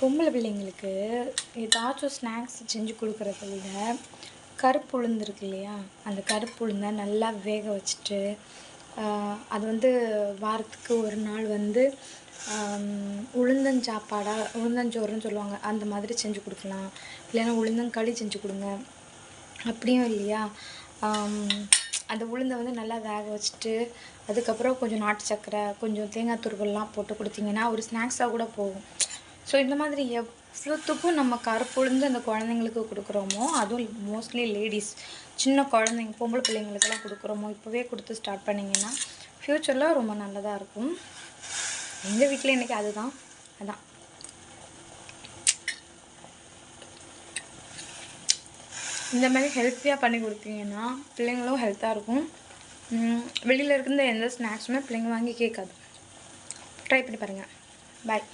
பொம்பளை பிள்ளைங்களுக்கு ஏதாச்சும் ஸ்நாக்ஸ் செஞ்சு கொடுக்குறத விட கருப்பு உளுந்து இருக்கு இல்லையா, அந்த கருப்பு உளுந்தை நல்லா வேக வச்சுட்டு அது வந்து வாரத்துக்கு ஒரு நாள் வந்து உளுந்தஞ்சாப்பாடாக உளுந்தஞ்சோறுன்னு சொல்லுவாங்க, அந்த மாதிரி செஞ்சு கொடுக்கலாம். இல்லைன்னா உளுந்தங்களி செஞ்சு கொடுங்க. அப்படியும் இல்லையா, அந்த உளுந்தை வந்து நல்லா வேக வச்சுட்டு அதுக்கப்புறம் கொஞ்சம் நாட்டு சர்க்கரை, கொஞ்சம் தேங்காய் துருவல்லாம் போட்டு கொடுத்தீங்கன்னா ஒரு ஸ்நாக்ஸாக கூட போகும். ஸோ இந்த மாதிரி எவ்வளோத்துக்கும் நம்ம கருப்புளுந்து அந்த குழந்தைங்களுக்கு கொடுக்குறோமோ, அதுவும் மோஸ்ட்லி லேடிஸ் சின்ன குழந்தைங்க பொம்பளை பிள்ளைங்களுக்கெல்லாம் கொடுக்குறோமோ, இப்போவே கொடுத்து ஸ்டார்ட் பண்ணிங்கன்னா ஃப்யூச்சரில் ரொம்ப நல்லதாக இருக்கும். எங்கள் வீட்டில் இன்றைக்கி அதான் இந்த மாதிரி ஹெல்த்தியாக பண்ணி கொடுத்தீங்கன்னா பிள்ளைங்களும் ஹெல்த்தாக இருக்கும். வெளியில் இருக்கிற எந்த ஸ்நாக்ஸுமே பிள்ளைங்க வாங்கி கேட்காது. ட்ரை பண்ணி பாருங்கள். பாய்.